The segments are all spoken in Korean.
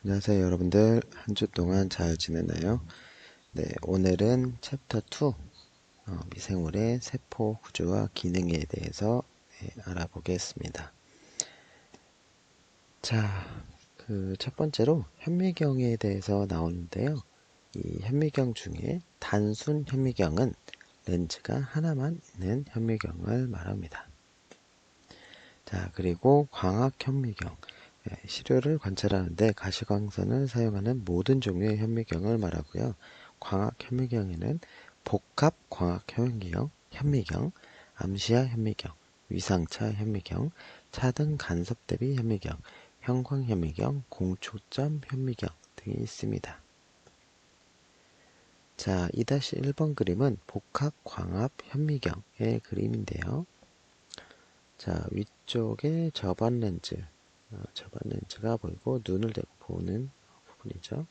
안녕하세요 여러분들. 한 주 동안 잘 지냈나요? 네, 오늘은 챕터 2 미생물의 세포 구조와 기능에 대해서 알아보겠습니다. 자, 그 첫 번째로 현미경에 대해서 나오는데요. 이 현미경 중에 단순 현미경은 렌즈가 하나만 있는 현미경을 말합니다. 자, 그리고 광학 현미경, 시료를 관찰하는데 가시광선을 사용하는 모든 종류의 현미경을 말하고요. 광학 현미경에는 복합 광학 현미경, 암시야 현미경, 위상차 현미경, 차등 간섭 대비 현미경, 형광 현미경, 공초점 현미경 등이 있습니다. 자, 2-1번 그림은 복합 광합 현미경의 그림인데요. 자, 위쪽에 저반 렌즈가 보이고 눈을 대고 보는 부분이죠.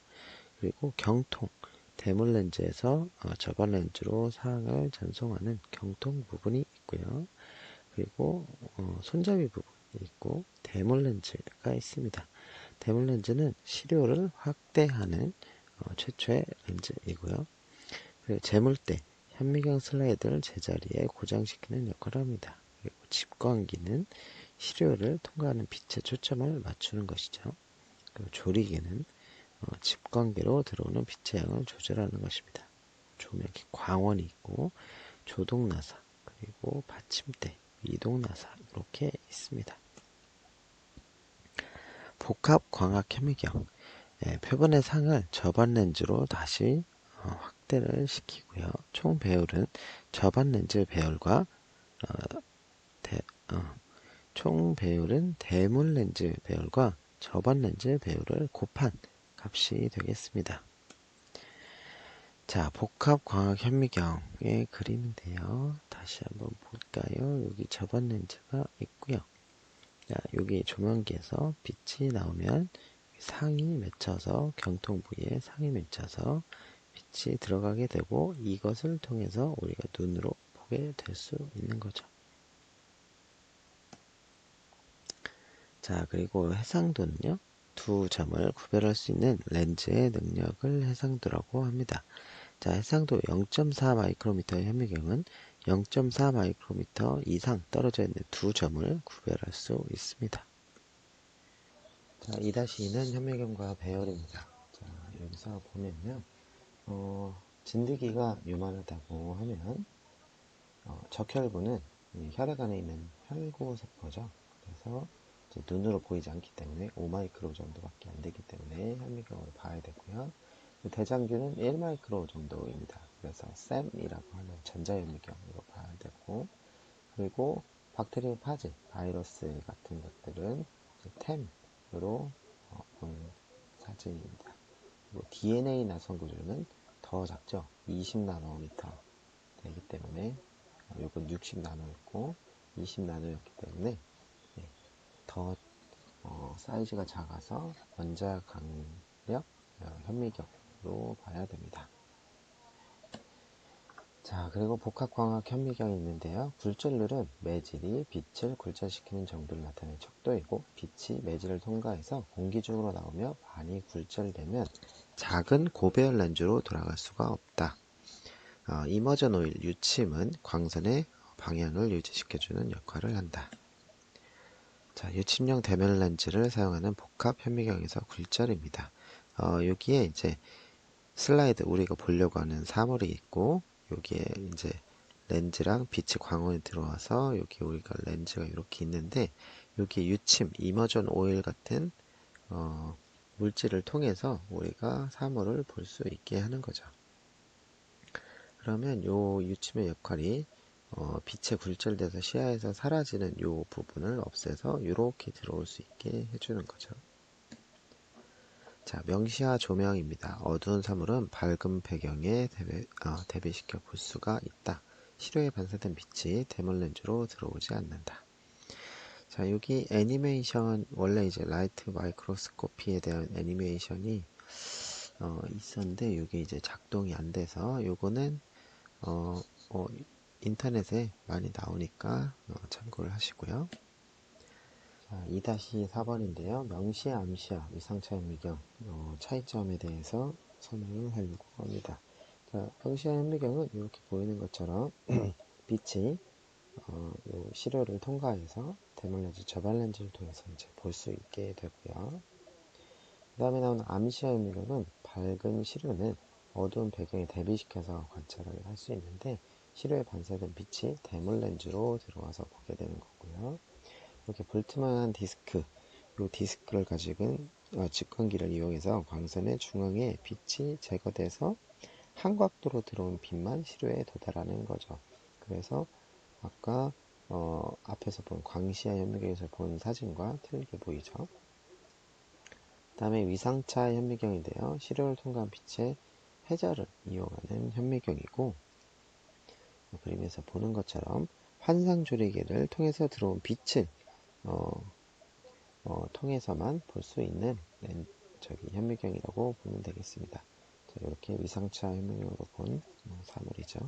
그리고 경통, 대물 렌즈에서 저반 렌즈로 사항을 전송하는 경통 부분이 있고요. 그리고 손잡이 부분이 있고 대물 렌즈가 있습니다. 대물 렌즈는 시료를 확대하는 최초의 렌즈이고요. 그리고 재물대, 현미경 슬라이드를 제자리에 고정시키는 역할을 합니다. 그리고 집광기는 시료를 통과하는 빛의 초점을 맞추는 것이죠. 그리고 조리기는 집광기로 들어오는 빛의 양을 조절하는 것입니다. 조명기 광원이 있고 조동나사 그리고 받침대, 이동나사 이렇게 있습니다. 복합 광학 현미경, 표본의 상을 저반 렌즈로 다시 확대를 시키고요. 총 배율은 저반 렌즈 배열과 대, 어, 총 배율은 대물 렌즈 배열과 저반 렌즈 배율을 곱한 값이 되겠습니다. 자, 복합 광학 현미경의 그림인데요. 다시 한번 볼까요? 여기 저반 렌즈가 있고요. 자, 여기 조명기에서 빛이 나오면 상이 맺혀서 경통 부위에 상이 맺혀서 빛이 들어가게 되고 이것을 통해서 우리가 눈으로 보게 될 수 있는 거죠. 자, 그리고 해상도는요. 두 점을 구별할 수 있는 렌즈의 능력을 해상도라고 합니다. 자, 해상도 0.4 마이크로미터의 현미경은 0.4 마이크로미터 이상 떨어져 있는 두 점을 구별할 수 있습니다. 자, 2-2는 현미경과 배열입니다. 자, 여기서 보면요. 진드기가 유만하다고 하면 적혈구는 혈액 안에 있는 혈구세포죠. 그래서 눈으로 보이지 않기 때문에 5마이크로 정도밖에 안 되기 때문에 현미경으로 봐야 되고요. 대장균은 1마이크로 정도입니다. 그래서 샘이라고 하는 전자현미경으로 봐야 되고, 그리고 박테리아 파지, 바이러스 같은 것들은 템으로 보는 사진입니다. 그리고 DNA 나선 구조는 더 작죠. 20나노미터 되기 때문에 이건 60나노였고 20나노였기 때문에 더 사이즈가 작아서 원자 강력 현미경으로 봐야 됩니다. 자, 그리고 복합광학 현미경이 있는데요. 굴절률은 매질이 빛을 굴절시키는 정도를 나타내는 척도이고, 빛이 매질을 통과해서 공기 중으로 나오며 반이 굴절되면 작은 고배열 렌즈로 돌아갈 수가 없다. 이머전 오일 유침은 광선의 방향을 유지시켜주는 역할을 한다. 자, 유침용 대면 렌즈를 사용하는 복합 현미경에서 굴절입니다. 여기에 이제 슬라이드 우리가 보려고 하는 사물이 있고, 여기에 이제 렌즈랑 빛이 광원이 들어와서 여기 우리가 렌즈가 이렇게 있는데, 여기 유침, 이머전 오일 같은 물질을 통해서 우리가 사물을 볼 수 있게 하는 거죠. 그러면 요 유침의 역할이 빛에 굴절돼서 시야에서 사라지는 요 부분을 없애서 이렇게 들어올 수 있게 해주는 거죠. 자, 명시화 조명입니다. 어두운 사물은 밝은 배경에 대비시켜 볼 수가 있다. 시료에 반사된 빛이 대물 렌즈로 들어오지 않는다. 자, 여기 애니메이션, 원래 이제 라이트 마이크로스코피에 대한 애니메이션이 있었는데, 이게 이제 작동이 안 돼서, 요거는 인터넷에 많이 나오니까 참고를 하시고요. 2-4번인데요. 명시야, 암시야, 위상차 현미경 차이점에 대해서 설명을 하려고 합니다. 자, 명시야 현미경은 이렇게 보이는 것처럼 빛이 요 시료를 통과해서 대물렌즈, 저발렌즈를 통해서 이제 볼 수 있게 되고요. 그 다음에 나오는 암시야 현미경은 밝은 시료는 어두운 배경에 대비시켜서 관찰을 할 수 있는데 시료에 반사된 빛이 대물렌즈로 들어와서 보게 되는 거고요. 이렇게 볼트만한 디스크, 이 디스크를 가지고 직광기를 이용해서 광선의 중앙에 빛이 제거돼서 한각도로 들어온 빛만 시료에 도달하는 거죠. 그래서 아까 앞에서 본 광시야 현미경에서 본 사진과 틀리게 보이죠. 다음에 위상차 현미경인데요. 시료를 통과한 빛의 회절을 이용하는 현미경이고, 그림에서 보는 것처럼 환상조리개를 통해서 들어온 빛을 통해서만 볼 수 있는 현미경이라고 보면 되겠습니다. 자, 이렇게 위상차 현미경으로 본 사물이죠.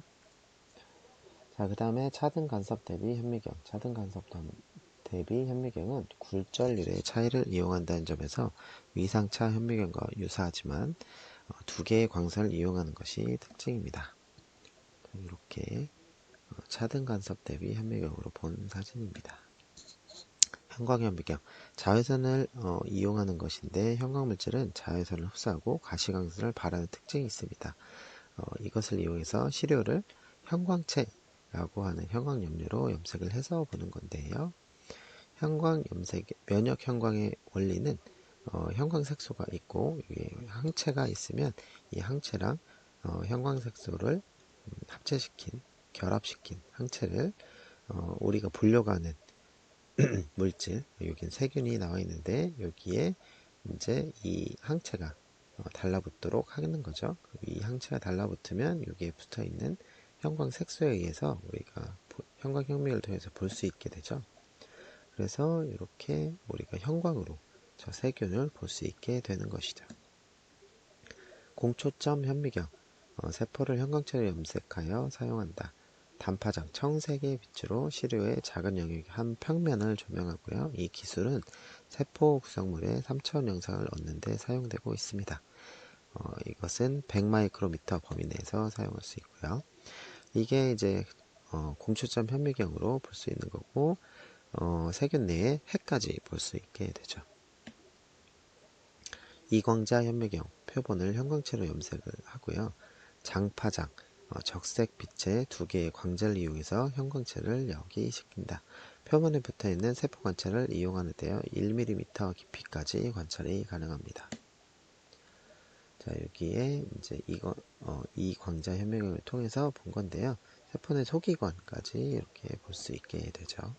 자, 그 다음에 차등 간섭 대비 현미경. 차등 간섭 대비 현미경은 굴절률의 차이를 이용한다는 점에서 위상차 현미경과 유사하지만 두 개의 광선을 이용하는 것이 특징입니다. 이렇게 차등 간섭 대비 현미경으로 본 사진입니다. 형광현미경. 자외선을 이용하는 것인데 형광물질은 자외선을 흡수하고 가시광선을 발하는 특징이 있습니다. 이것을 이용해서 시료를 형광체라고 하는 형광염료로 염색을 해서 보는 건데요. 형광염색, 면역 형광의 원리는 형광색소가 있고 항체가 있으면 이 항체랑 형광색소를 합체시킨, 결합시킨 항체를 우리가 보려고 하는 물질, 여긴 세균이 나와 있는데 여기에 이제 이 항체가 달라붙도록 하는 거죠. 이 항체가 달라붙으면 여기에 붙어 있는 형광색소에 의해서 우리가 형광현미경을 통해서 볼 수 있게 되죠. 그래서 이렇게 우리가 형광으로 저 세균을 볼 수 있게 되는 것이죠. 공초점 현미경. 세포를 형광체로 염색하여 사용한다. 단파장, 청색의 빛으로 시료의 작은 영역 한 평면을 조명하고요. 이 기술은 세포 구성물의 3차원 영상을 얻는 데 사용되고 있습니다. 이것은 100마이크로미터 범위 내에서 사용할 수 있고요. 이게 이제 공초점 현미경으로 볼 수 있는 거고 세균 내의 핵까지 볼 수 있게 되죠. 이광자 현미경, 표본을 형광체로 염색을 하고요. 장파장, 적색 빛의 두 개의 광자를 이용해서 형광체를 역이시킨다. 표본에 붙어있는 세포 관찰을 이용하는데요. 1mm 깊이까지 관찰이 가능합니다. 자, 여기에 이제 이 광자 현미경을 통해서 본 건데요. 세포 내 소기관까지 이렇게 볼 수 있게 되죠.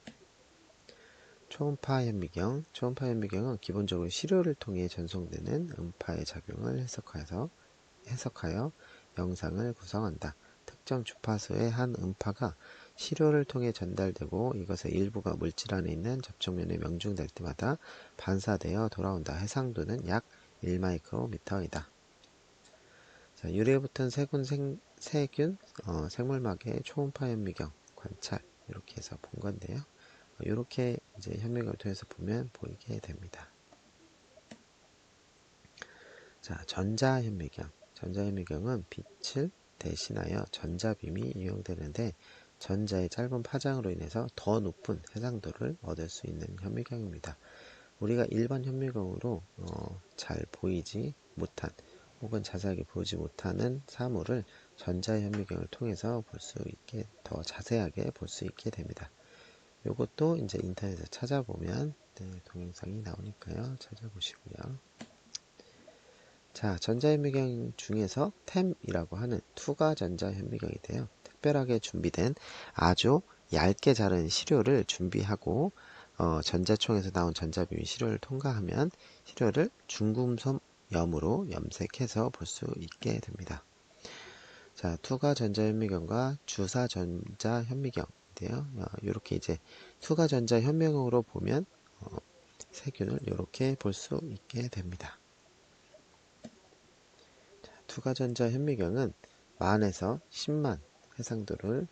초음파 현미경. 초음파 현미경은 기본적으로 시료를 통해 전송되는 음파의 작용을 해석하여 영상을 구성한다. 특정 주파수의 한 음파가 시료를 통해 전달되고 이것의 일부가 물질 안에 있는 접촉면에 명중될 때마다 반사되어 돌아온다. 해상도는 약 1마이크로미터이다. 자, 유리에 붙은 세균 생물막의 초음파 현미경 관찰 이렇게 해서 본 건데요. 이렇게 이제 현미경을 통해서 보면 보이게 됩니다. 자, 전자현미경. 전자현미경은 빛을 대신하여 전자빔이 이용되는데 전자의 짧은 파장으로 인해서 더 높은 해상도를 얻을 수 있는 현미경입니다. 우리가 일반 현미경으로 잘 보이지 못한 혹은 자세하게 보지 못하는 사물을 전자현미경을 통해서 볼 수 있게 더 자세하게 볼 수 있게 됩니다. 이것도 이제 인터넷에 찾아보면 동영상이 나오니까요. 찾아보시고요. 자, 전자현미경 중에서 템이라고 하는 투가 전자현미경인데요. 특별하게 준비된 아주 얇게 자른 시료를 준비하고 전자총에서 나온 전자빔이 시료를 통과하면 시료를 중금속염으로 염색해서 볼 수 있게 됩니다. 자, 투가 전자현미경과 주사 전자현미경인데요. 이렇게 이제 투가 전자현미경으로 보면 세균을 이렇게 볼 수 있게 됩니다. 투가 전자현미경은 만에서 10만 해상도를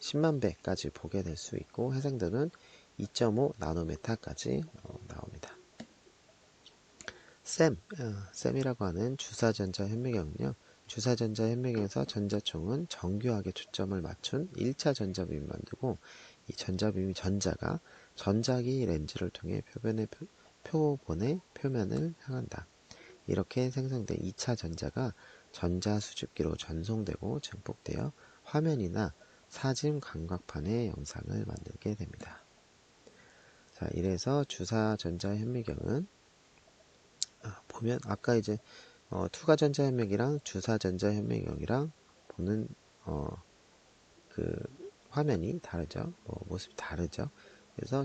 10만 배까지 보게 될 수 있고 해상도는 2.5 나노메타까지 나옵니다. 셈이라고 하는 주사전자 현미경은요, 주사전자 현미경에서 전자총은 정교하게 초점을 맞춘 1차 전자빔을 만들고, 이 전자빔이 전자가 전자기 렌즈를 통해 표본의 표면을 향한다. 이렇게 생성된 2차 전자가 전자수집기로 전송되고 증폭되어 화면이나 사진 광각판의 영상을 만들게 됩니다. 자, 이래서 주사전자 현미경은 보면 아까 이제 투가전자 현미경이랑 주사전자 현미경이랑 보는 그 화면이 다르죠. 모습이 다르죠. 그래서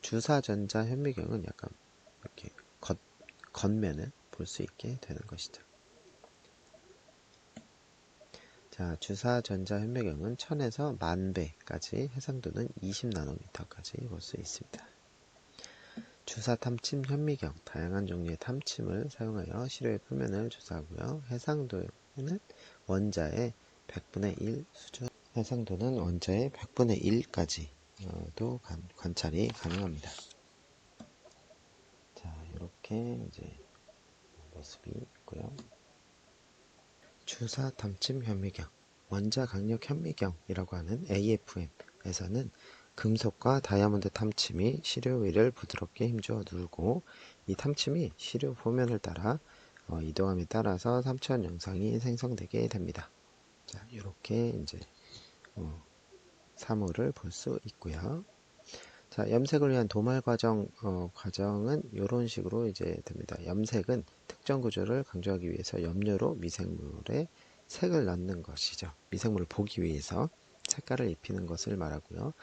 주사전자 현미경은 약간 이렇게 겉면을 볼 수 있게 되는 것이죠. 자, 주사전자 현미경은 1000에서 10,000배까지 해상도는 20나노미터까지 볼 수 있습니다. 주사 탐침 현미경, 다양한 종류의 탐침을 사용하여 시료의 표면을 조사하고요. 해상도는 원자의 100분의 1 수준, 해상도는 원자의 100분의 1까지도 관찰이 가능합니다. 자, 이렇게 이제 모습이 있고요. 주사 탐침 현미경, 원자 강력 현미경이라고 하는 AFM에서는 금속과 다이아몬드 탐침이 시료 위를 부드럽게 힘주어 누르고, 이 탐침이 시료 표면을 따라 이동함에 따라서 3차원 영상이 생성되게 됩니다. 자, 이렇게 이제 사물을 볼 수 있고요. 자, 염색을 위한 도말 과정은 이런 식으로 이제 됩니다. 염색은 특정 구조를 강조하기 위해서 염료로 미생물에 색을 넣는 것이죠. 미생물을 보기 위해서 색깔을 입히는 것을 말하고요.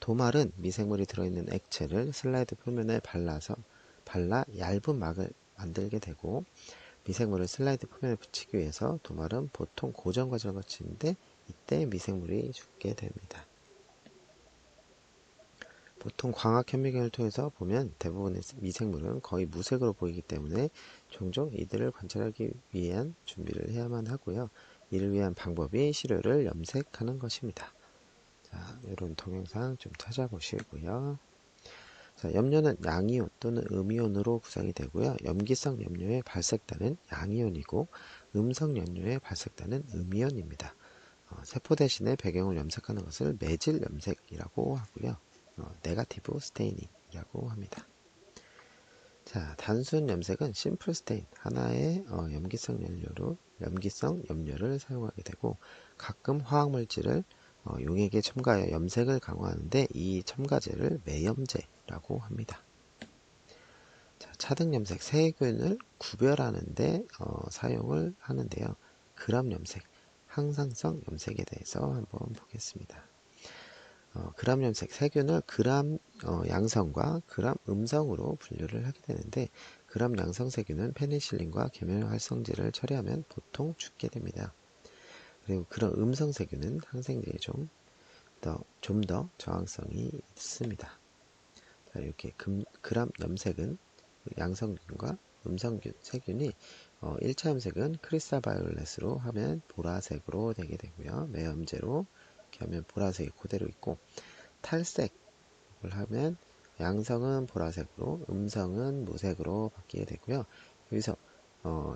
도말은 미생물이 들어있는 액체를 슬라이드 표면에 발라 얇은 막을 만들게 되고, 미생물을 슬라이드 표면에 붙이기 위해서 도말은 보통 고정 과정을 거치는데, 이때 미생물이 죽게 됩니다. 보통 광학 현미경을 통해서 보면 대부분의 미생물은 거의 무색으로 보이기 때문에 종종 이들을 관찰하기 위한 준비를 해야만 하고요. 이를 위한 방법이 시료를 염색하는 것입니다. 자, 이런 동영상 좀 찾아보시고요. 자, 염료는 양이온 또는 음이온으로 구성이 되고요. 염기성 염료의 발색단은 양이온이고, 음성 염료의 발색단은 음이온입니다. 세포 대신에 배경을 염색하는 것을 매질 염색이라고 하고요. 네가티브 스테이닝이라고 합니다. 자, 단순 염색은 심플 스테인, 하나의 염기성 염료를 사용하게 되고, 가끔 화학물질을 용액에 첨가하여 염색을 강화하는데, 이 첨가제를 매염제라고 합니다. 자, 차등 염색, 세균을 구별하는데 사용을 하는데요. 그람 염색, 항상성 염색에 대해서 한번 보겠습니다. 그람 염색, 세균을 그람 양성과 그람 음성으로 분류를 하게 되는데, 그람 양성 세균은 페니실린과 계면활성제를 처리하면 보통 죽게 됩니다. 그리고 그람 음성 세균은 항생제에 좀 더 저항성이 있습니다. 자, 이렇게 그람 염색은 양성균과 음성균 세균이 1차 염색은 크리스탈 바이올렛으로 하면 보라색으로 되게 되고요. 매염제로 이렇게 하면 보라색이 그대로 있고, 탈색을 하면 양성은 보라색으로, 음성은 무색으로 바뀌게 되고요. 여기서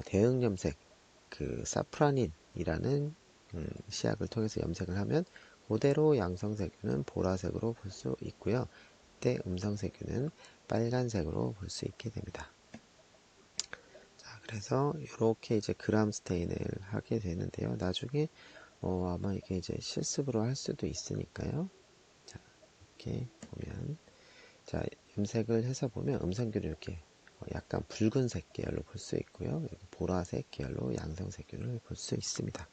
대응 염색, 그 사프라닌이라는 시약을 통해서 염색을 하면 그대로 양성세균은 보라색으로 볼 수 있고요. 이때 음성세균은 빨간색으로 볼 수 있게 됩니다. 자, 그래서 이렇게 이제 그람 스테인을 하게 되는데요. 나중에 아마 이게 이제 실습으로 할 수도 있으니까요. 자, 이렇게 보면, 자, 염색을 해서 보면 음성균을 이렇게 약간 붉은색 계열로 볼 수 있고요. 보라색 계열로 양성세균을 볼 수 있습니다.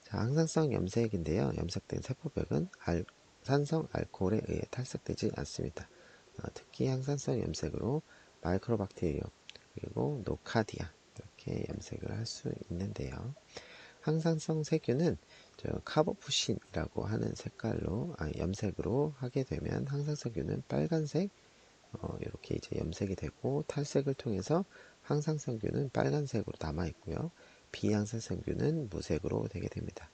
자, 항상성 염색인데요. 염색된 세포벽은 산성 알코올에 의해 탈색되지 않습니다. 특히 항산성 염색으로 마이크로박테리움 그리고 노카디아 이렇게 염색을 할 수 있는데요. 항산성 세균은 카보푸신이라고 하는 색깔로 염색으로 하게 되면 항산성균은 빨간색 이렇게 이제 염색이 되고, 탈색을 통해서 항상성균은 빨간색으로 남아 있고요. 비항산성균은 무색으로 되게 됩니다.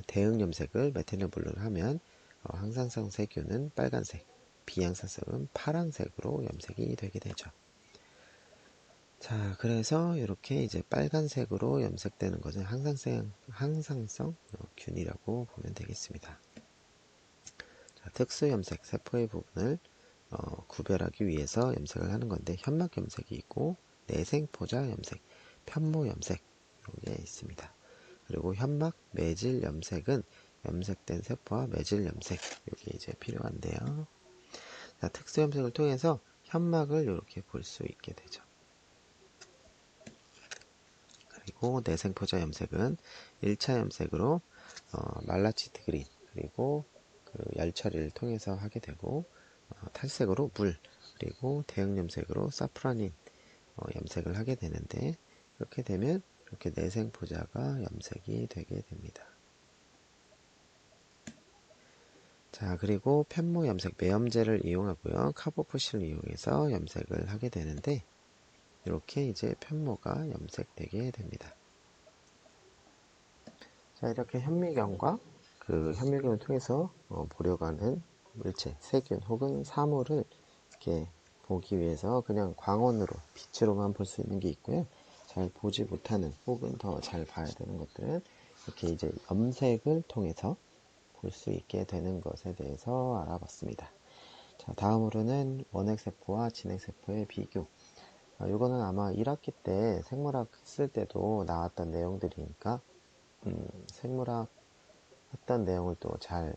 대응 염색을 메테놀 블루를 하면 항산성 세균은 빨간색, 비항산성은 파란색으로 염색이 되게 되죠. 자, 그래서 이렇게 이제 빨간색으로 염색되는 것은 항상성 균이라고 보면 되겠습니다. 자, 특수 염색, 세포의 부분을 구별하기 위해서 염색을 하는 건데, 현막 염색이 있고 내생포자 염색, 편모 염색 이게 있습니다. 그리고 현막 매질 염색은 염색된 세포와 매질 염색 이게 이제 필요한데요. 자, 특수 염색을 통해서 현막을 이렇게 볼 수 있게 되죠. 그리고 내생포자 염색은 1차 염색으로 말라치트 그린 그리고 그 열 처리를 통해서 하게 되고, 탈색으로 물, 그리고 대형 염색으로 사프라닌 염색을 하게 되는데, 이렇게 되면 이렇게 내생포자가 염색이 되게 됩니다. 자, 그리고 편모 염색, 매염제를 이용하고요, 카보푸시를 이용해서 염색을 하게 되는데, 이렇게 이제 편모가 염색되게 됩니다. 자, 이렇게 현미경과 그 현미경을 통해서 보려고 하는 물체, 세균 혹은 사물을 이렇게 보기 위해서 그냥 광원으로, 빛으로만 볼 수 있는 게 있고요. 잘 보지 못하는 혹은 더 잘 봐야 되는 것들은 이렇게 이제 염색을 통해서 볼 수 있게 되는 것에 대해서 알아봤습니다. 자, 다음으로는 원핵세포와 진핵세포의 비교. 이거는 아마 1학기 때 생물학 쓸 때도 나왔던 내용들이니까 생물학 했던 내용을 또 잘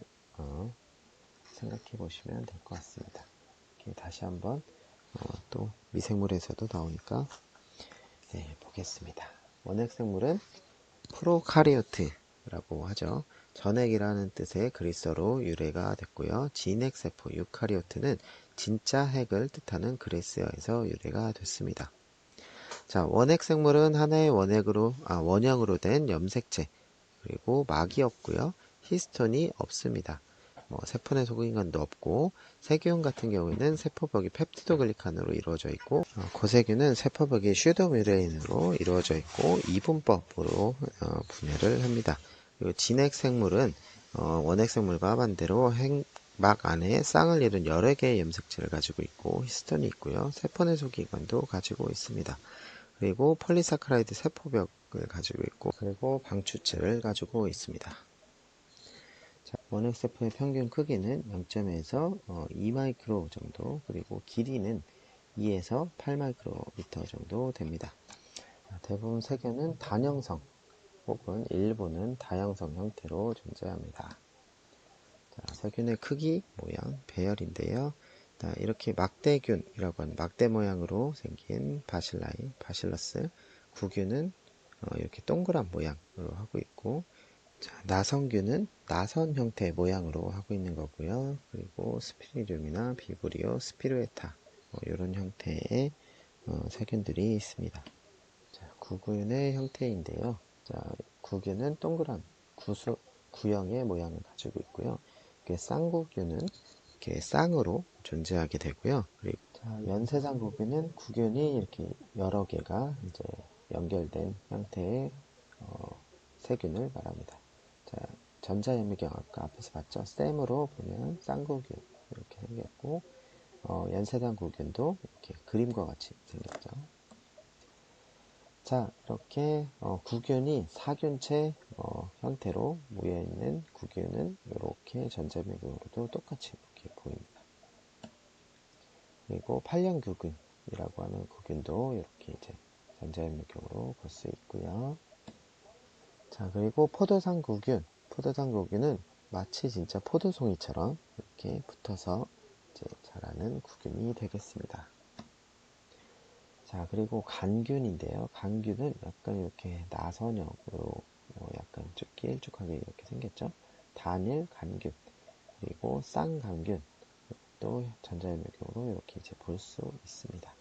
생각해 보시면 될 것 같습니다. 이렇게 다시 한번 또 미생물에서도 나오니까 보겠습니다. 원핵생물은 프로카리오트라고 하죠. 전핵이라는 뜻의 그리스어로 유래가 됐고요. 진핵세포 유카리오트는 진짜 핵을 뜻하는 그리스어에서 유래가 됐습니다. 자, 원핵생물은 하나의 원형으로 된 염색체, 그리고 막이 없고요. 히스톤이 없습니다. 세포 내 속인간도 없고, 세균 같은 경우에는 세포벽이 펩티도글리칸으로 이루어져 있고, 고세균은 세포벽이 슈도미레인으로 이루어져 있고, 이분법으로 분해를 합니다. 그리고 진핵생물은 원핵생물과 반대로 핵막 안에 쌍을 이룬 여러 개의 염색체를 가지고 있고, 히스톤이 있고요. 세포 내 속인간도 가지고 있습니다. 그리고 폴리사카라이드 세포벽을 가지고 있고, 그리고 방추체를 가지고 있습니다. 자, 원핵세포의 평균 크기는 0.1에서 2마이크로 정도, 그리고 길이는 2에서 8마이크로미터 정도 됩니다. 자, 대부분 세균은 단형성 혹은 일부는 다형성 형태로 존재합니다. 자, 세균의 크기, 모양, 배열인데요. 자, 이렇게 막대균이라고 하는 막대 모양으로 생긴 바실러스, 구균은 이렇게 동그란 모양으로 하고 있고, 자, 나선균은 나선 형태의 모양으로 하고 있는 거고요. 그리고 스피리lum이나 비브리오, 스피루에타 이런 형태의 세균들이 있습니다. 자, 구균의 형태인데요. 자, 구균은 동그란 구형의 모양을 가지고 있고요. 쌍구균은 이렇게 쌍으로 존재하게 되고요. 그리고 연쇄상구균은 구균이 이렇게 여러 개가 이제 연결된 형태의 세균을 말합니다. 자, 전자현미경 아까 앞에서 봤죠? 셈으로 보면 쌍구균 이렇게 생겼고, 연쇄상구균도 이렇게 그림과 같이 생겼죠. 자, 이렇게 구균이 사균체 형태로 모여있는 구균은 이렇게 전자현미경으로도 똑같이 이렇게 보입니다. 그리고 팔령규균이라고 하는 구균도 이렇게 이제 전자현미경으로 볼 수 있고요. 자, 그리고 포도상구균은 마치 진짜 포도송이처럼 이렇게 붙어서 이제 자라는 구균이 되겠습니다. 자, 그리고 간균인데요. 간균은 약간 이렇게 나선형으로 약간 쭉 길쭉하게 이렇게 생겼죠. 단일 간균, 그리고 쌍간균, 또 전자현미경으로 이렇게 이제 볼 수 있습니다.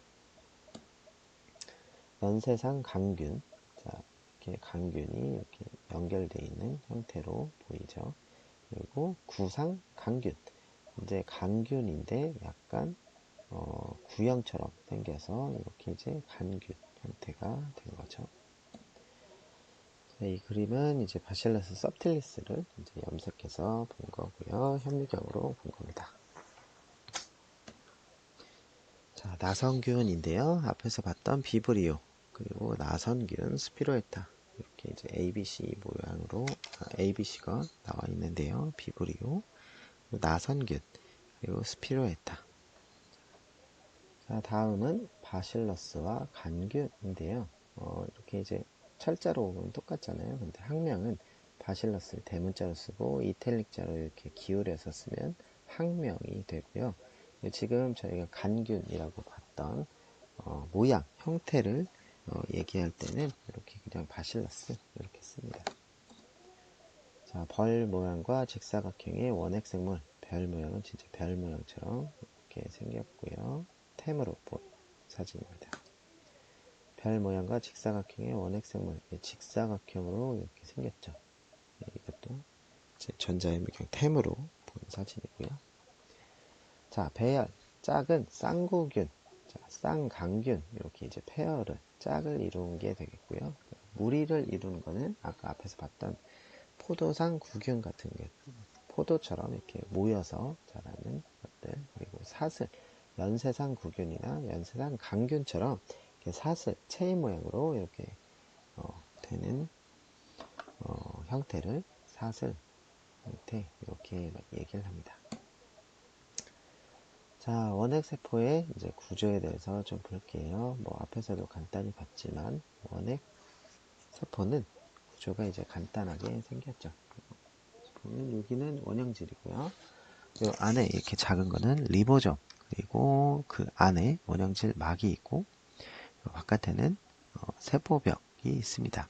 연쇄상 간균, 자, 이렇게 간균이 이렇게 연결되어 있는 형태로 보이죠. 그리고 구상 간균, 이제 간균인데 약간 구형처럼 생겨서 이렇게 이제 간균 형태가 된 거죠. 이 그림은 이제 바실러스 서브틸리스를 이제 염색해서 본 거고요. 현미경으로 본 겁니다. 자, 나선균인데요. 앞에서 봤던 비브리오, 그리고 나선균, 스피로에타. 이렇게 이제 ABC 모양으로, ABC가 나와 있는데요. 비브리오, 나선균, 그리고 스피로에타. 자, 다음은 바실러스와 간균인데요. 이렇게 이제 철자로 보면 똑같잖아요. 근데 학명은 바실러스를 대문자로 쓰고 이탈릭자로 이렇게 기울여서 쓰면 학명이 되고요. 지금 저희가 간균이라고 봤던 모양, 형태를 얘기할 때는 이렇게 그냥 바실러스 이렇게 씁니다. 자, 벌 모양과 직사각형의 원핵생물, 별 모양은 진짜 별 모양처럼 이렇게 생겼고요. 템으로 본 사진입니다. 별 모양과 직사각형의 원핵생물, 직사각형으로 이렇게 생겼죠. 이것도 전자현미경 템으로 본 사진이고요. 자, 배열, 짝은 쌍구균, 자, 쌍강균, 이렇게 이제 페어를, 짝을 이루는 게 되겠고요. 무리를 이루는 거는 아까 앞에서 봤던 포도상 구균 같은 게 포도처럼 이렇게 모여서 자라는 것들, 그리고 사슬, 연세상 구균이나 연세상 강균처럼 이렇게 사슬, 체인 모양으로 이렇게 되는 형태를 사슬 형태 이렇게 얘기를 합니다. 자, 원핵세포의 이제 구조에 대해서 좀 볼게요. 뭐 앞에서도 간단히 봤지만 원핵세포는 구조가 이제 간단하게 생겼죠. 보면 여기는 원형질이고요. 이 안에 이렇게 작은 거는 리보점, 그리고 그 안에 원형질 막이 있고 바깥에는 세포벽이 있습니다.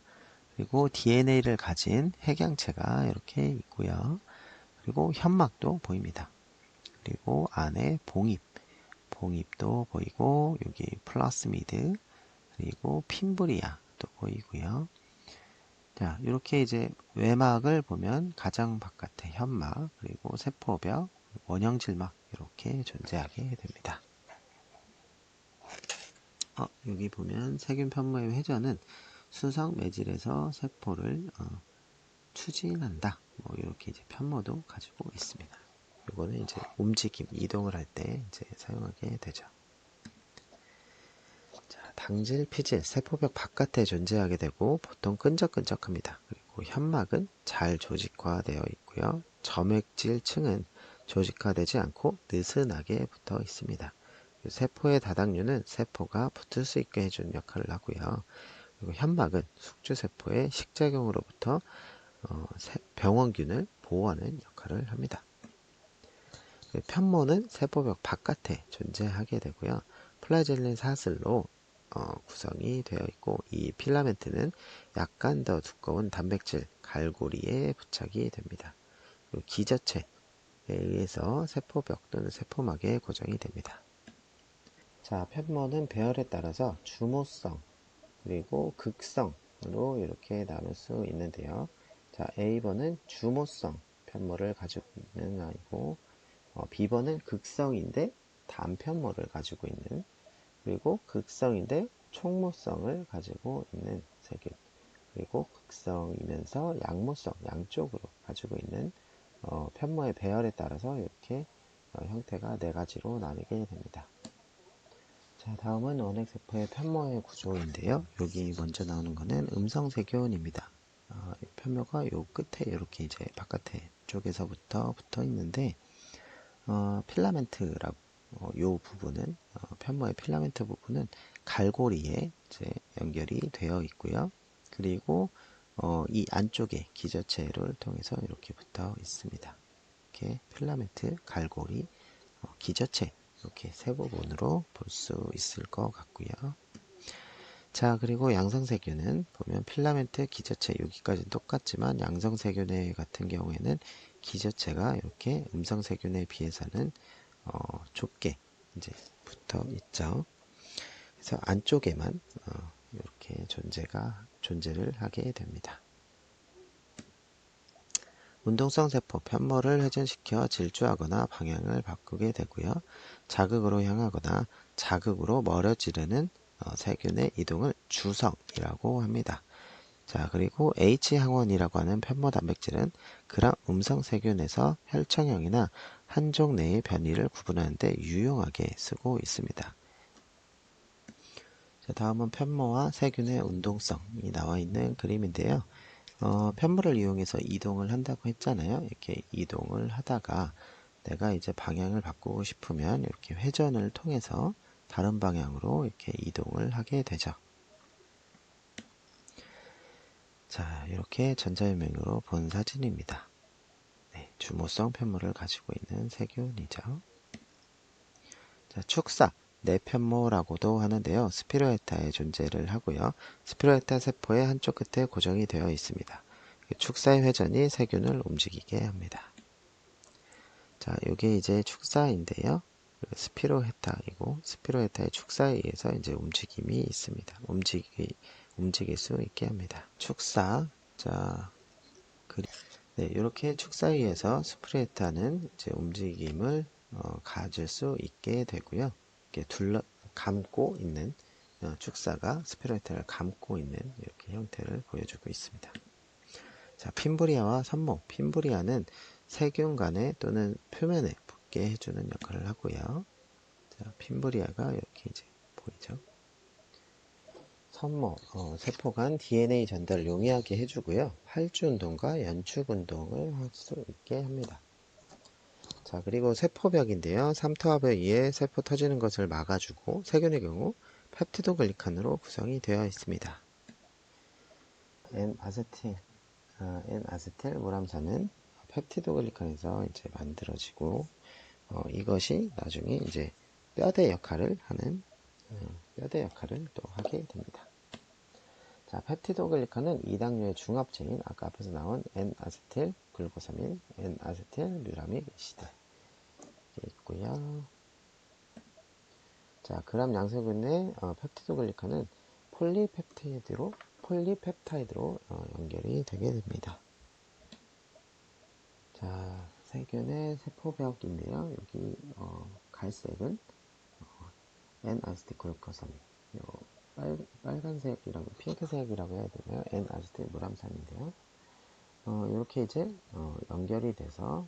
그리고 DNA를 가진 핵양체가 이렇게 있고요. 그리고 현막도 보입니다. 그리고 안에 봉입도 보이고 여기 플라스미드, 그리고 핀브리아도 보이고요. 자, 이렇게 이제 외막을 보면 가장 바깥에 현막, 그리고 세포벽, 원형질막 이렇게 존재하게 됩니다. 여기 보면 세균 편모의 회전은 수성 매질에서 세포를 추진한다. 뭐 이렇게 이제 편모도 가지고 있습니다. 이거는 이제 움직임, 이동을 할 때 이제 사용하게 되죠. 자, 당질, 피질, 세포벽 바깥에 존재하게 되고 보통 끈적끈적합니다. 그리고 현막은 잘 조직화되어 있고요. 점액질층은 조직화되지 않고 느슨하게 붙어 있습니다. 세포의 다당류는 세포가 붙을 수 있게 해주는 역할을 하고요. 그리고 현막은 숙주세포의 식작용으로부터 병원균을 보호하는 역할을 합니다. 편모는 세포벽 바깥에 존재하게 되고요. 플라젤린 사슬로 구성이 되어 있고 이 필라멘트는 약간 더 두꺼운 단백질 갈고리에 부착이 됩니다. 그리고 기저체에 의해서 세포벽 또는 세포막에 고정이 됩니다. 자, 편모는 배열에 따라서 주모성 그리고 극성으로 이렇게 나눌 수 있는데요. 자, A번은 주모성 편모를 가지고 있는 아이고 B번은 극성인데 단편모를 가지고 있는, 그리고 극성인데 총모성을 가지고 있는 세균, 그리고 극성이면서 양모성 양쪽으로 가지고 있는 편모의 배열에 따라서 이렇게 형태가 네 가지로 나뉘게 됩니다. 자, 다음은 원핵세포의 편모의 구조인데요. 여기 먼저 나오는 거는 음성세균입니다. 편모가 요 끝에 이렇게 이제 바깥에 쪽에서부터 붙어 있는데 필라멘트라고 요 부분은 편모의 필라멘트 부분은 갈고리에 이제 연결이 되어 있고요. 그리고 이 안쪽에 기저체를 통해서 이렇게 붙어 있습니다. 이렇게 필라멘트, 갈고리, 기저체 이렇게 세 부분으로 볼 수 있을 것 같고요. 자, 그리고 양성세균은 보면 필라멘트, 기저체 여기까지 똑같지만 양성세균의 같은 경우에는 기저체가 이렇게 음성세균에 비해서는 좁게 이제 붙어 있죠. 그래서 안쪽에만 이렇게 존재를 하게 됩니다. 운동성 세포 편모를 회전시켜 질주하거나 방향을 바꾸게 되고요. 자극으로 향하거나 자극으로 멀어지르는 세균의 이동을 주성이라고 합니다. 자, 그리고 H항원이라고 하는 편모 단백질은 그람 음성 세균에서 혈청형이나 한족 내의 변이를 구분하는 데 유용하게 쓰고 있습니다. 자, 다음은 편모와 세균의 운동성이 나와 있는 그림인데요. 편모를 이용해서 이동을 한다고 했잖아요. 이렇게 이동을 하다가 내가 이제 방향을 바꾸고 싶으면 이렇게 회전을 통해서 다른 방향으로 이렇게 이동을 하게 되죠. 자, 이렇게 전자유명으로 본 사진입니다. 네, 주모성 편모를 가지고 있는 세균이죠. 자, 축사, 내편모라고도 하는데요. 스피로에타의 존재를 하고요. 스피로에타 세포의 한쪽 끝에 고정이 되어 있습니다. 축사의 회전이 세균을 움직이게 합니다. 자, 이게 이제 축사인데요. 스피로헤타이고 스피로헤타의 축사에 의해서 이제 움직임이 있습니다. 움직일 수 있게 합니다. 축사. 자, 네, 이렇게 축사에 의해서 스피로헤타는 이제 움직임을 가질 수 있게 되고요. 이렇게 감고 있는 축사가 스피로헤타를 감고 있는 이렇게 형태를 보여주고 있습니다. 자, 핀브리아와 선모. 핀브리아는 세균 간에 또는 표면에 붙게 해주는 역할을 하고요. 자, 핀브리아가 이렇게 이제 보이죠. 선모, 세포 간 DNA 전달을 용이하게 해주고요. 활주 운동과 연축 운동을 할 수 있게 합니다. 자, 그리고 세포벽인데요. 삼투압에 의해 세포 터지는 것을 막아주고 세균의 경우 펩티도글리칸으로 구성이 되어 있습니다. N아세틸 모람산은 펩티도글리칸에서 이제 만들어지고 이것이 나중에 이제 뼈대 역할을 또 하게 됩니다. 자, 펩티도글리칸은 이당류의 중합체인 아까 앞에서 나온 N아세틸 글루코사민, N아세틸 뮤라믹 애시드 있고요. 자, 그람 양세균의 펩티도글리칸은 폴리펩타이드로 연결이 되게 됩니다. 자, 세균의 세포벽인데요. 여기 갈색은 N아세틸글루코사민, 빨간색이라고 핑크색이라고 해야 되나요? N아세틸 무람산인데요. 이렇게 이제 연결이 돼서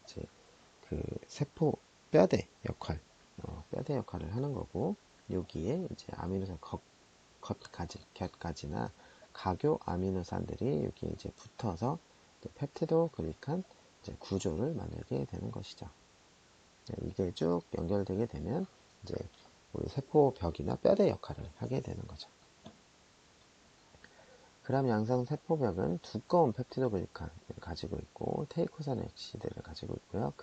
이제 그 세포 뼈대 역할을 하는 거고, 여기에 이제 아미노산 곁가지나 가교 아미노산들이 여기 이제 붙어서 이제 펩티도글리칸 이제 구조를 만들게 되는 것이죠. 이게 쭉 연결되게 되면 이제 우리 세포벽이나 뼈대 역할을 하게 되는 거죠. 그람 양성 세포벽은 두꺼운 펩티도글리칸을 가지고 있고 테이코산 엑시드를 가지고 있고요.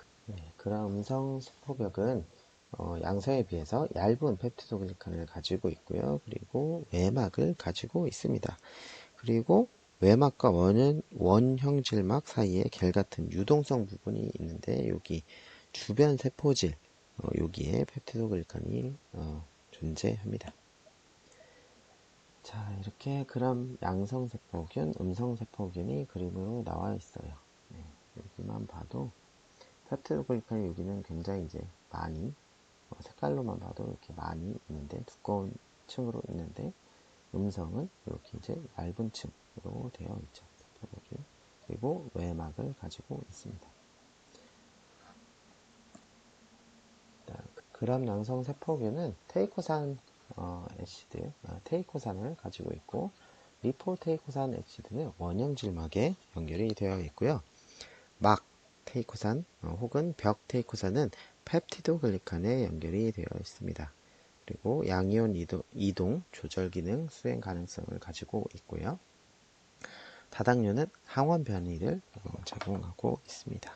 그람 음성 세포벽은 양성에 비해서 얇은 펩티도글리칸을 가지고 있고요. 그리고 외막을 가지고 있습니다. 그리고 외막과 원형질막 사이에 겔 같은 유동성 부분이 있는데 여기 주변 세포질 여기에 펩티도글리칸이 존재합니다. 자, 이렇게 그람 양성세포균, 음성세포균이 그림으로 나와 있어요. 네, 여기만 봐도 펩티도글리칸이 여기는 굉장히 이제 많이 색깔로만 봐도 이렇게 많이 있는데 두꺼운 층으로 있는데 음성은 이렇게 이제 얇은 층으로 되어 있죠. 세포벽이. 그리고 외막을 가지고 있습니다. 그람 양성 세포균은 테이코산 애시드, 테이코산을 가지고 있고 리포테이코산 애시드는 원형질막에 연결이 되어 있고요. 막 테이코산 혹은 벽 테이코산은 펩티도글리칸에 연결이 되어 있습니다. 그리고 양이온 이동 조절 기능 수행 가능성을 가지고 있고요. 다당류는 항원 변이를 제공하고 있습니다.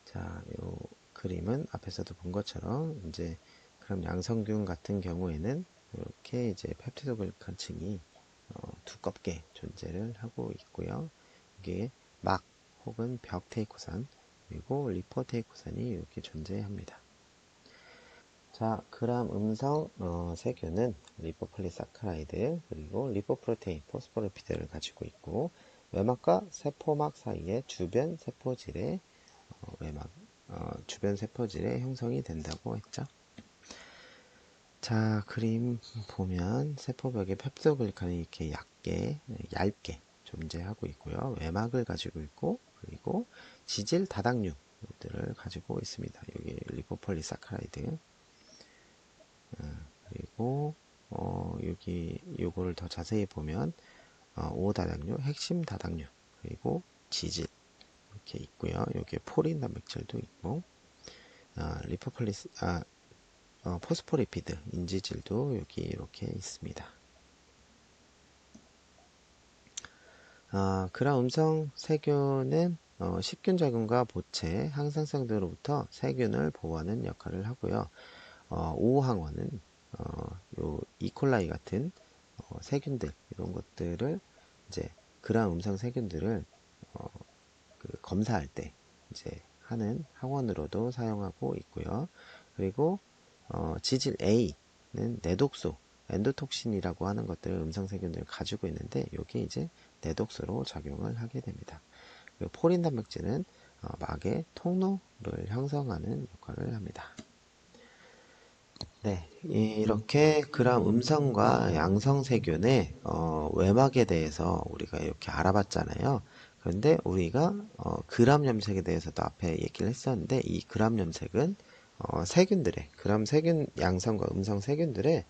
자, 요 그림은 앞에서도 본 것처럼 이제 그럼 양성균 같은 경우에는 이렇게 이제 펩티도글리칸 층이 두껍게 존재를 하고 있고요. 이게 막 혹은 벽 테이코산 그리고 리포테이코산이 이렇게 존재합니다. 자, 그람 음성 세균은 리포폴리사카라이드 그리고 리포프로테인, 포스포리피드를 가지고 있고 외막과 세포막 사이의 주변 세포질의 주변 세포질의 형성이 된다고 했죠. 자, 그림 보면 세포벽에 펩티도글리칸이 이렇게 얇게 존재하고 있고요. 외막을 가지고 있고, 그리고 지질 다당류들을 가지고 있습니다. 여기 리포폴리사카라이드. 그리고 여기 요거를 더 자세히 보면 5다당류, 핵심 다당류, 그리고 지질 이렇게 있고요. 여기에 포린 단백질도 있고, 리포폴리스 포스포리피드 인지질도 여기 이렇게 있습니다. 그라 음성 세균은 식균작용과 보채, 항산성 등으로부터 세균을 보호하는 역할을 하고요. 오호항원은 요 이콜라이 같은 세균들 이런 것들을 이제 그라 음성 세균들을 그 검사할 때 이제 하는 항원으로도 사용하고 있고요. 그리고 지질 A는 내독소, 엔도톡신이라고 하는 것들을 음성세균들을 가지고 있는데 이게 이제 내독소로 작용을 하게 됩니다. 그리고 포린 단백질은 막의 통로를 형성하는 역할을 합니다. 네, 이렇게 그람 음성과 양성세균의 외막에 대해서 우리가 이렇게 알아봤잖아요. 그런데 우리가 그람 염색에 대해서도 앞에 얘기를 했었는데 이 그람 염색은 세균들의 그람 세균 양성과 음성 세균들의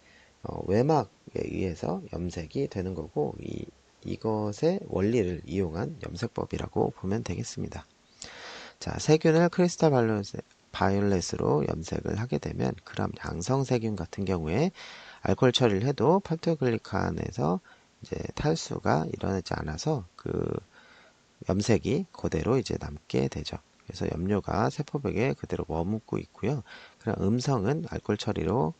외막에 의해서 염색이 되는 거고 이것의 원리를 이용한 염색법이라고 보면 되겠습니다. 자, 세균을 크리스탈 바이올렛으로 염색을 하게 되면 그람 양성 세균 같은 경우에 알코올 처리를 해도 팔토글리칸에서 이제 탈수가 일어나지 않아서 그 염색이 그대로 이제 남게 되죠. 그래서 염료가 세포벽에 그대로 머물고 있고요. 그럼 음성은 알코올 처리로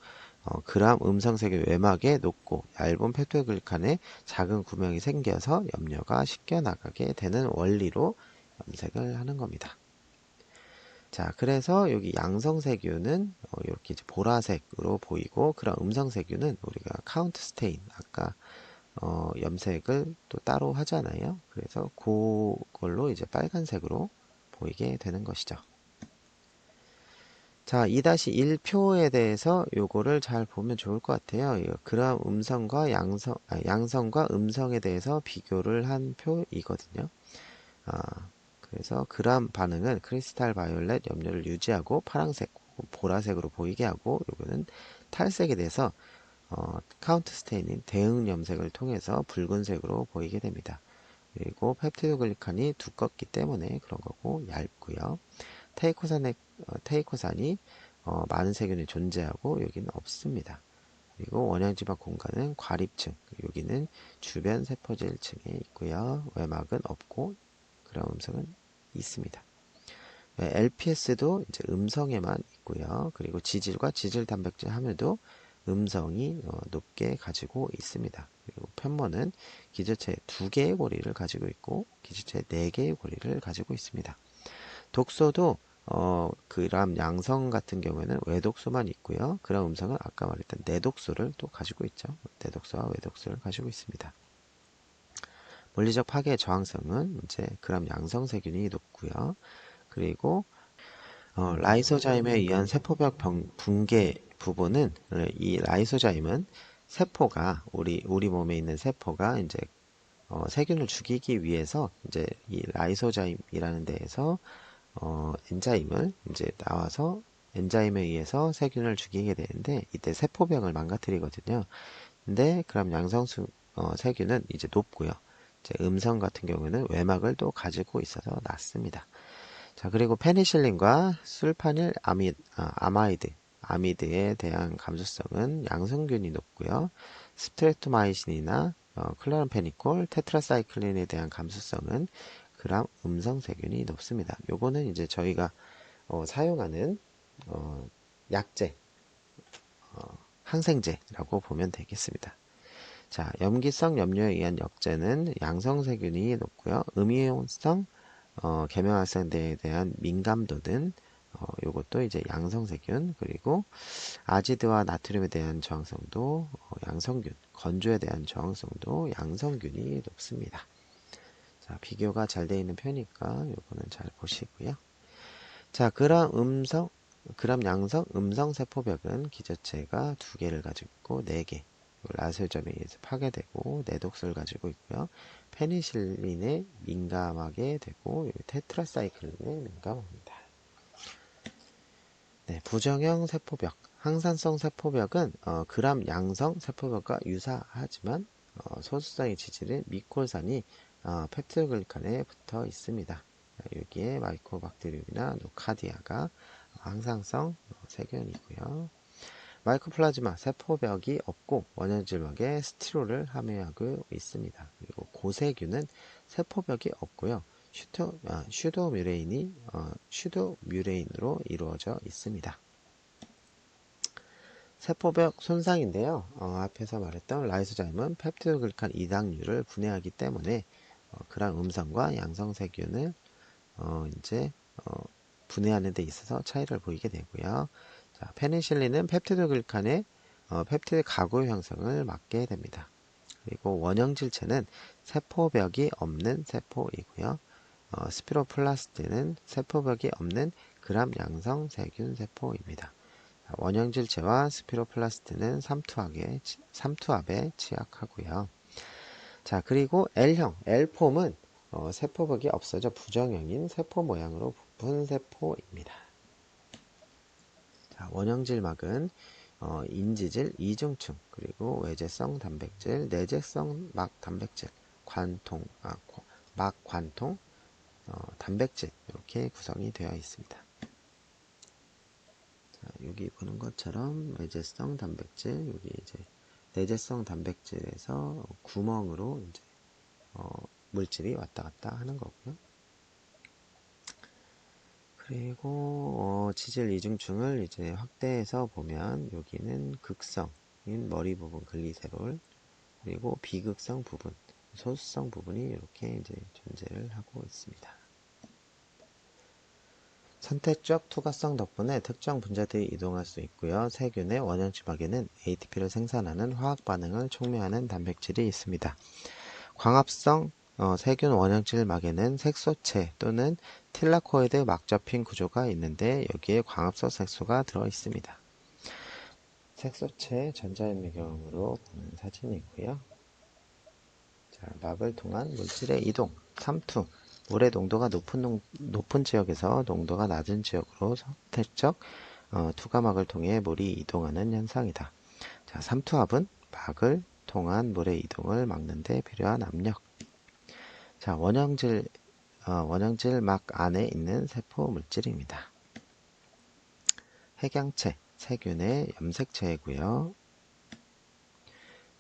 그람 음성세균 외막에 녹고 얇은 페토글리칸에 작은 구멍이 생겨서 염료가 씻겨 나가게 되는 원리로 염색을 하는 겁니다. 자, 그래서 여기 양성세균은 이렇게 이제 보라색으로 보이고 그런 음성세균은 우리가 카운트 스테인 아까 염색을 또 따로 하잖아요. 그래서 그걸로 이제 빨간색으로 보이게 되는 것이죠. 자, 2-1 표에 대해서 요거를 잘 보면 좋을 것 같아요. 그람 음성과 양성과 음성에 대해서 비교를 한 표이거든요. 그래서 그람 반응은 크리스탈 바이올렛 염료를 유지하고 파란색, 보라색으로 보이게 하고 요거는 탈색에 대해서 카운트 스테인인 대응 염색을 통해서 붉은색으로 보이게 됩니다. 그리고 펩티도글리칸이 두껍기 때문에 그런 거고 얇고요. 테이코산이 많은 세균이 존재하고 여기는 없습니다. 그리고 원형지방 공간은 과립층, 여기는 주변 세포질층에 있고요. 외막은 없고 그런 음성은 있습니다. LPS도 이제 음성에만 있고요. 그리고 지질과 지질 단백질 함유도 음성이 높게 가지고 있습니다. 그리고 편모는 기저체 2개의 고리를 가지고 있고 기저체 4개의 고리를 가지고 있습니다. 독소도 그람 양성 같은 경우에는 외독소만 있고요. 그람 음성은 아까 말했던 내독소를 또 가지고 있죠. 내독소와 외독소를 가지고 있습니다. 물리적 파괴 저항성은 이제 그람 양성 세균이 높고요. 그리고 라이소자임에 의한 세포벽 붕괴 부분은 이 라이소자임은 세포가 우리 몸에 있는 세포가 이제 세균을 죽이기 위해서 이제 이 라이소자임이라는 데에서 엔자임을 이제 나와서 엔자임에 의해서 세균을 죽이게 되는데 이때 세포벽을 망가뜨리거든요. 근데 그럼 세균은 이제 높고요. 이제 음성 같은 경우는 외막을 또 가지고 있어서 낮습니다. 자, 그리고 페니실린과 술파닐 아미드에 대한 감수성은 양성균이 높고요. 스트레토마이신이나 클로람페니콜, 테트라사이클린에 대한 감수성은 그람 음성세균이 높습니다. 요거는 이제 저희가 사용하는 약제, 항생제라고 보면 되겠습니다. 자, 염기성 염료에 의한 역제는 양성세균이 높고요. 음이온성 계면활성제에 대한 민감도는 요것도 이제 양성세균, 그리고 아지드와 나트륨에 대한 저항성도 양성균, 건조에 대한 저항성도 양성균이 높습니다. 자, 비교가 잘 되어 있는 편이니까 요거는 잘 보시고요. 자, 그럼 그람 양성 음성 세포벽은 기저체가 2개를 가지고 있고 4개, 라설점에 의해서 파괴되고 내독소를 가지고 있고요. 페니실린에 민감하게 되고 테트라사이클린에 민감합니다. 네, 부정형 세포벽, 항산성 세포벽은 그람 양성 세포벽과 유사하지만 소수성의 지질은 미콜산이 펩티도글리칸에 붙어 있습니다. 여기에 마이코박테리움이나 노카디아가 항상성 세균이고요. 마이코플라즈마 세포벽이 없고 원형질막에 스티롤을 함유하고 있습니다. 그리고 고세균은 세포벽이 없고요. 슈도뮤레인으로 이루어져 있습니다. 세포벽 손상인데요. 앞에서 말했던 라이소자임은 펩티도글리칸 이당류를 분해하기 때문에 그런 음성과 양성세균을 이제 분해하는 데 있어서 차이를 보이게 되고요. 자, 페니실린은 펩티도글리칸의 펩티드 가구 형성을 막게 됩니다. 그리고 원형질체는 세포벽이 없는 세포이고요. 스피로플라스트는 세포벽이 없는 그람 양성 세균 세포입니다. 원형질체와 스피로플라스트는 삼투압에 취약하고요. 자, 그리고 L형, L폼은 세포벽이 없어져 부정형인 세포 모양으로 부푼 세포입니다. 자, 원형질막은 인지질 이중층, 그리고 외제성 단백질, 내재성 막 단백질, 막 관통, 단백질 이렇게 구성이 되어 있습니다. 자, 여기 보는 것처럼 외제성 단백질, 여기 이제 내재성 단백질에서 구멍으로 이제 물질이 왔다 갔다 하는 거고요. 그리고 지질 이중층을 이제 확대해서 보면 여기는 극성인 머리 부분 글리세롤, 그리고 비극성 부분, 소수성 부분이 이렇게 이제 존재를 하고 있습니다. 선택적 투과성 덕분에 특정 분자들이 이동할 수 있고요. 세균의 원형지막에는 ATP를 생산하는 화학 반응을 촉매하는 단백질이 있습니다. 광합성 세균 원형질막에는 색소체 또는 틸라코이드 막 접힌 구조가 있는데 여기에 광합성 색소가 들어 있습니다. 색소체 전자현미경으로 보는 사진이고요. 자, 막을 통한 물질의 이동, 삼투, 물의 농도가 높은 지역에서 농도가 낮은 지역으로 선택적 투과막을 통해 물이 이동하는 현상이다. 자, 삼투압은 막을 통한 물의 이동을 막는 데 필요한 압력. 자, 원형질 막 안에 있는 세포 물질입니다. 핵양체, 세균의 염색체이고요.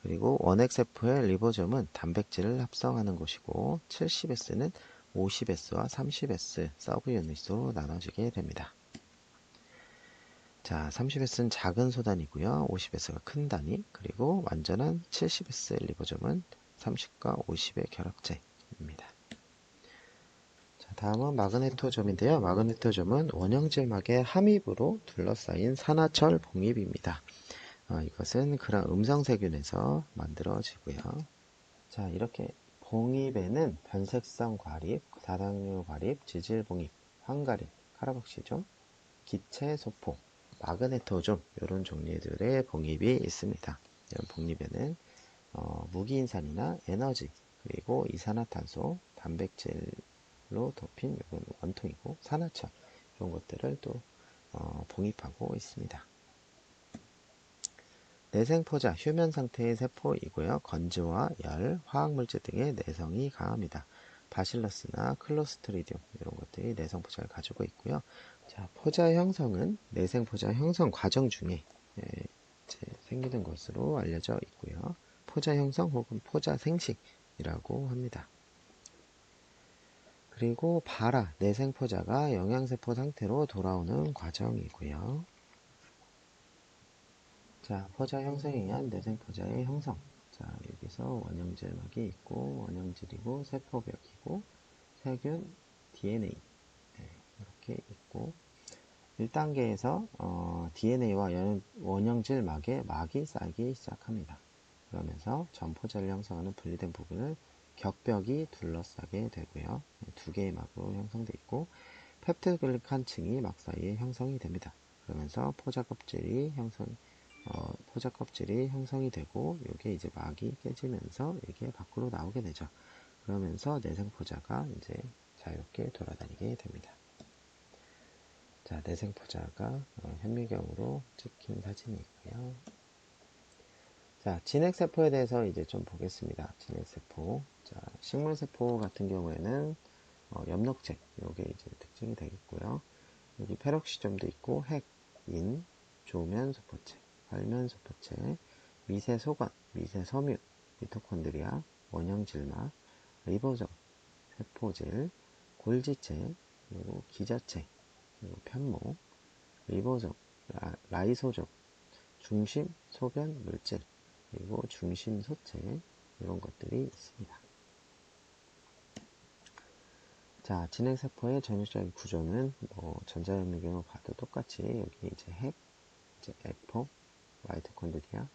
그리고 원핵세포의 리보좀은 단백질을 합성하는 곳이고 70S는 50S와 30S 서브 유닛으로 나눠지게 됩니다. 자, 30S는 작은 소단이고요. 50S가 큰 단위, 그리고 완전한 70S 리보좀은 30과 50의 결합체입니다. 자, 다음은 마그네토점인데요. 마그네토점은 원형질막의 함입으로 둘러싸인 산화철 봉입입니다. 이것은 그런 음성세균에서 만들어지고요. 자, 이렇게 봉입에는 변색성 과립, 다당류 과립, 지질봉입, 황가림, 카라복시좀, 기체소포, 마그네토좀 이런 종류들의 봉입이 있습니다. 이런 봉입에는 무기인산이나 에너지, 그리고 이산화탄소, 단백질로 덮인 이런 원통이고 산화철 이런 것들을 또 봉입하고 있습니다. 내생포자, 휴면 상태의 세포이고요. 건조와 열, 화학물질 등의 내성이 강합니다. 바실러스나 클로스트리디움 이런 것들이 내성포자를 가지고 있고요. 자, 포자 형성은 내생포자 형성 과정 중에 생기는 것으로 알려져 있고요. 포자 형성 혹은 포자 생식이라고 합니다. 그리고 발화, 내생포자가 영양세포 상태로 돌아오는 과정이고요. 자, 포자 형성에 의한 내생포자의 형성. 자, 여기서 원형질막이 있고, 원형질이고, 세포벽이고, 세균, DNA. 네, 이렇게 있고, 1단계에서 DNA와 원형질막에 막이 쌓이기 시작합니다. 그러면서 전포자를 형성하는 분리된 부분을 격벽이 둘러싸게 되고요. 2개의 막으로 형성되어 있고, 펩티도글리칸 층이 막 사이에 형성이 됩니다. 그러면서 포자 껍질이 형성이 되고, 이게 이제 막이 깨지면서 이게 밖으로 나오게 되죠. 그러면서 내생포자가 이제 자유롭게 돌아다니게 됩니다. 자, 내생포자가 현미경으로 찍힌 사진이고요. 자, 진핵세포에 대해서 이제 좀 보겠습니다. 진핵세포. 자, 식물세포 같은 경우에는 엽록체, 요게 이제 특징이 되겠고요. 여기 페록시점도 있고, 핵, 인, 조면소포체, 활면소포체, 미세소관, 미세섬유, 미토콘드리아, 원형질막, 리보점, 세포질, 골지체, 그리고 기자체, 그리고 편모, 리보점, 라이소점, 중심, 소변, 물질, 그리고 중심 소체, 이런 것들이 있습니다. 자, 진핵세포의 전형적인 구조는 전자현미경으로 봐도 똑같이 여기 이제 핵, 이제 에포, 마이토콘드리아,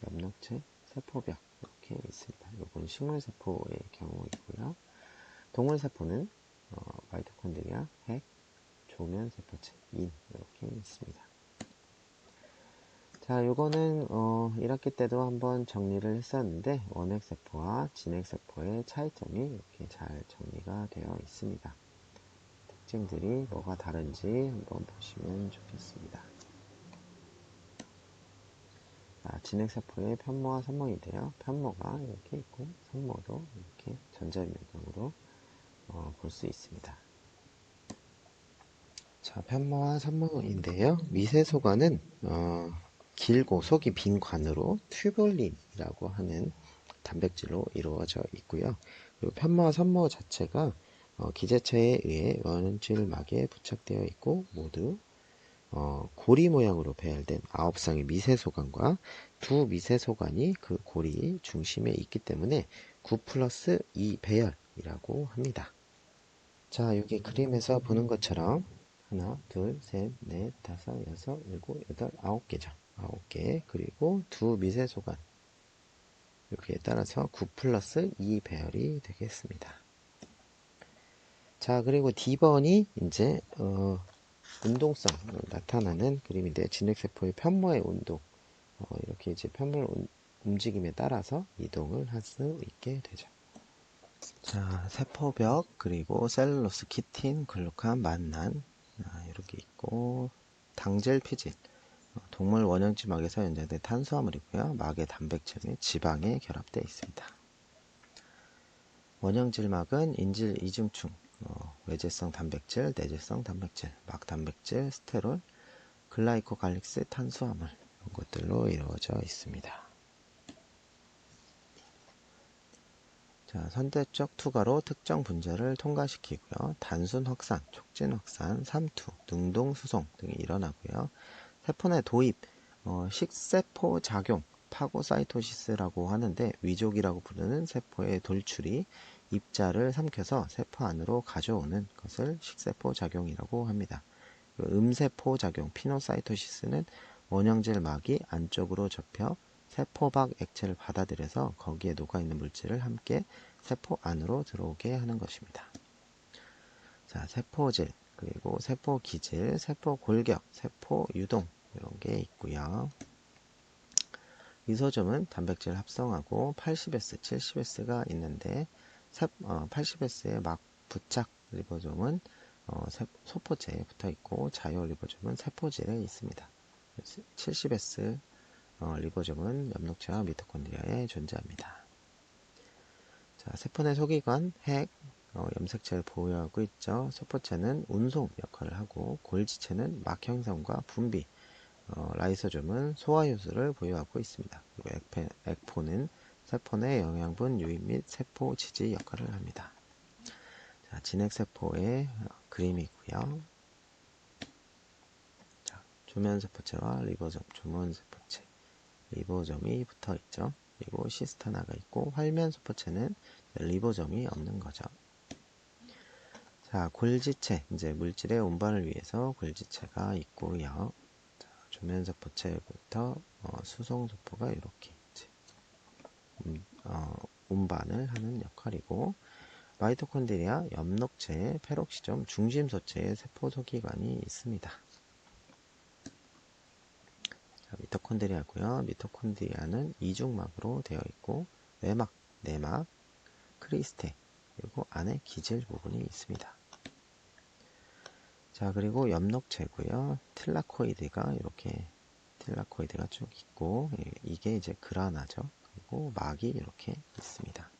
엽록체, 세포벽 이렇게 있습니다. 이건 식물세포의 경우이고요. 동물세포는 마이토콘드리아, 핵, 조면세포체, 인 이렇게 있습니다. 자, 요거는 1학기 때도 한번 정리를 했었는데 원핵세포와 진핵세포의 차이점이 이렇게 잘 정리가 되어 있습니다. 특징들이 뭐가 다른지 한번 보시면 좋겠습니다. 자, 진핵세포의 편모와 선모인데요. 편모가 이렇게 있고 선모도 이렇게 전자현미경으로 볼 수 있습니다. 자, 편모와 선모인데요. 미세소관은 길고 속이 빈 관으로 튜볼린이라고 하는 단백질로 이루어져 있고요. 그리고 편모와 선모 자체가 기재체에 의해 원질막에 부착되어 있고 모두 고리 모양으로 배열된 9쌍의 미세소관과 두 미세소관이 그 고리 중심에 있기 때문에 9+2 배열이라고 합니다. 자, 여기 그림에서 보는 것처럼 하나, 둘, 셋, 넷, 다섯, 여섯, 일곱, 여덟, 9개죠. 9개. 그리고 두 미세소관. 여기에 따라서 9+2 배열이 되겠습니다. 자, 그리고 D번이 이제 운동성 나타나는 그림인데 진핵세포의 편모의 운동. 이렇게 이제 편물 움직임에 따라서 이동을 할 수 있게 되죠. 자, 세포벽, 그리고 셀룰로스, 키틴, 글루칸, 만난, 이렇게 있고, 당질 피질, 동물 원형지막에서 연장된 탄수화물이고요. 막의 단백질 및 지방에 결합되어 있습니다. 원형질막은 인질 이중충, 외제성 단백질, 내재성 단백질, 막 단백질, 스테롤, 글라이코갈릭스 탄수화물 이런 것들로 이루어져 있습니다. 자, 선택적 투과로 특정 분자를 통과시키고요. 단순 확산, 촉진 확산, 삼투, 능동 수송 등이 일어나고요. 세포 내 도입, 식세포 작용, 파고사이토시스라고 하는데 위족이라고 부르는 세포의 돌출이 입자를 삼켜서 세포 안으로 가져오는 것을 식세포 작용이라고 합니다. 음세포 작용, 피노사이토시스는 원형질 막이 안쪽으로 접혀 세포 밖 액체를 받아들여서 거기에 녹아있는 물질을 함께 세포 안으로 들어오게 하는 것입니다. 자, 세포질, 그리고 세포 기질, 세포 골격, 세포 유동 이런 게 있고요. 리소점은 단백질 합성하고 80S, 70S가 있는데 80S에 막 부착 리보좀은 소포체에 붙어 있고 자유 리보좀은 세포질에 있습니다. 70S 리보좀은 엽록체와 미토콘드리아에 존재합니다. 자, 세포 내 소기관, 핵, 염색체를 보유하고 있죠. 소포체는 운송 역할을 하고 골지체는 막 형성과 분비, 라이소즘은 소화효소를 보유하고 있습니다. 그리고 액포는 세포 내 영양분 유입 및 세포 지지 역할을 합니다. 자, 진핵세포의 그림이고요. 자, 조면세포체와 리보점, 조면세포체, 리보점이 붙어 있죠. 그리고 시스타나가 있고 활면세포체는 리보점이 없는 거죠. 자, 골지체, 이제 물질의 운반을 위해서 골지체가 있고요. 자, 조면세포체부터 수송세포가 이렇게 운반을 하는 역할이고, 마이토콘드리아, 엽록체, 페록시점, 중심소체에 세포 소기관이 있습니다. 자, 미토콘드리아고요. 미토콘드리아는 이중막으로 되어 있고 외막, 내막, 크리스테, 그리고 안에 기질 부분이 있습니다. 자, 그리고 엽록체고요. 틸라코이드가 이렇게 틸라코이드가 쭉 있고 이게 이제 그라나죠. 그리고 막이 이렇게 있습니다.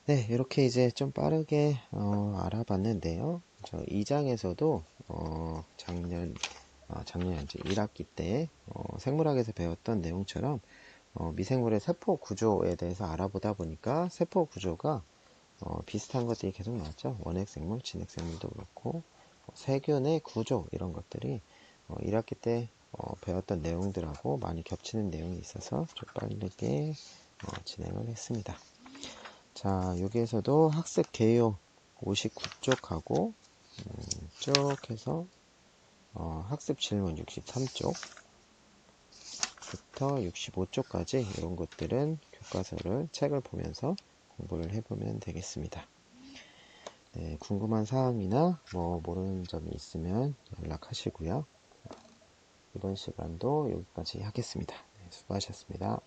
네, 이렇게 이제 좀 빠르게 알아봤는데요. 저 2장에서도 작년 이제 1학기 때 생물학에서 배웠던 내용처럼 미생물의 세포 구조에 대해서 알아보다 보니까 세포 구조가 비슷한 것들이 계속 나왔죠. 원핵생물, 진핵생물도 그렇고 세균의 구조 이런 것들이 1학기 때 배웠던 내용들하고 많이 겹치는 내용이 있어서 좀 빠르게 진행을 했습니다. 자, 여기에서도 학습 개요 59쪽하고 쭉 해서 학습 질문 63쪽부터 65쪽까지 이런 것들은 교과서를 책을 보면서 공부를 해보면 되겠습니다. 네, 궁금한 사항이나 모르는 점이 있으면 연락하시고요. 이번 시간도 여기까지 하겠습니다. 네, 수고하셨습니다.